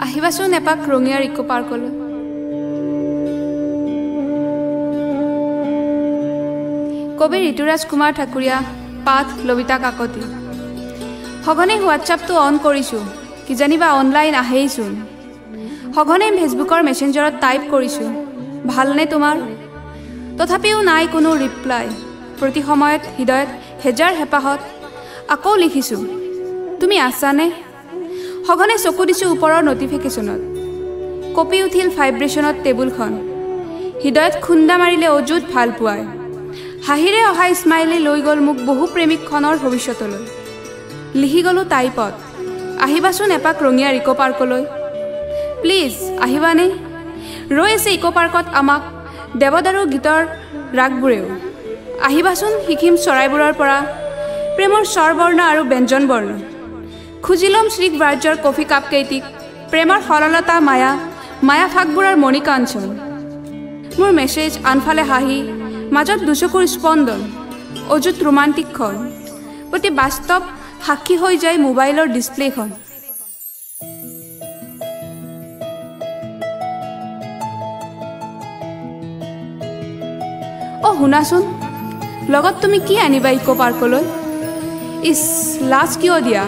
আহিবাচোন এপাক ৰঙিয়াৰ ইকো পাৰ্কলৈ। কবি ঋতুৰাজ কুমাৰ ঠাকুৰীয়া, পাঠ লবিতা কাকতি। সঘনে হোৱাটছআপটো অন কৰিছোঁ, কিজানিবা অনলাইন আহেইচোন। সঘনে ফেচবুকৰ মেছেঞ্জাৰত টাইপ কৰিছোঁ, ভালনে তোমাৰ? তথাপিও নাই কোনো ৰিপ্লাই। প্ৰতি সময়ত হৃদয়ত হেজাৰ হেঁপাহত আকৌ লিখিছোঁ, তুমি আছানে? সঘনে চকু দিছোঁ ওপৰৰ নটিফিকেশ্যনত, কঁপি উঠিল ভাইব্ৰেশ্যনত টেবুলখন। হৃদয়ত খুন্দা মাৰিলে অযুত ভাল পোৱাই। হাঁহিৰে অহা স্মাইলে লৈ গ'ল মোক বহু প্ৰেমিকখনৰ ভৱিষ্যতলৈ। লিখি গ'লোঁ টাইপত, আহিবাচোন এপাক ৰঙিয়াৰ ইকো পাৰ্কলৈ। প্লিজ আহিবানে? ৰৈ আছে ইকো পাৰ্কত আমাক দেৱদাৰু গীতৰ ৰাগবোৰেও। আহিবাচোন শিকিম চৰাইবোৰৰ পৰা প্ৰেমৰ স্বৰবৰ্ণ আৰু ব্যঞ্জনবৰ্ণ। খুজি ল'ম শ্ৰী ব্ৰাৰ্যৰ কফি কাপ কেইটিক, প্ৰেমৰ সৰলতা মায়া মায়া ফাকবোৰৰ মণিকাঞ্চন। মোৰ মেছেজ আনফালে হাঁহি, মাজত দুচকুৰ স্পন্দন, অযুত ৰোমান্টিকখন। প্ৰতি বাস্তৱ সাক্ষী হৈ যায় মোবাইলৰ ডিছপ্লেখন। অ' শুনাচোন, লগত তুমি কি আনিবা ইকো পাৰ্কলৈ? ইছ, লাজ কিয় দিয়া?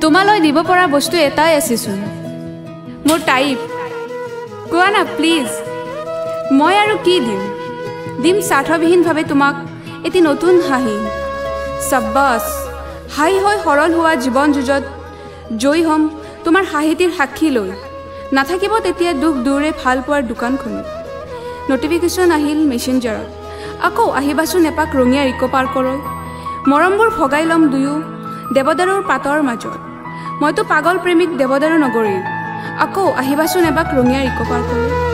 তোমালৈ দিব পৰা বস্তু এটাই আছেচোন, মোৰ টাইপ। কোৱা না প্লিজ, মই আৰু কি দিম? দিম স্বাৰ্থবিহীনভাৱে তোমাক এটি নতুন হাঁহি। চাব্বাছ, হাঁহি হৈ সৰল হোৱা জীৱন যুঁজত জয়ী হ'ম তোমাৰ হাঁহিটিৰ সাক্ষী লৈ। নাথাকিব তেতিয়া দুখ দূৰে ভাল পোৱাৰ দোকানখনত। নটিফিকেশ্যন আহিল মেছেঞ্জাৰত, আকৌ আহিবাচোন এপাক ৰঙিয়াৰ ইকো পাৰ্কলৈ। মৰমবোৰ ভগাই ল'ম দুয়ো দেৱদাৰুৰ পাতৰ মাজত। মইতো পাগল প্ৰেমিক দেৱদাৰু নগৰীৰ, আকৌ আহিবাচোন এপাক ৰঙিয়াৰ ইকো পাৰ্কলৈ।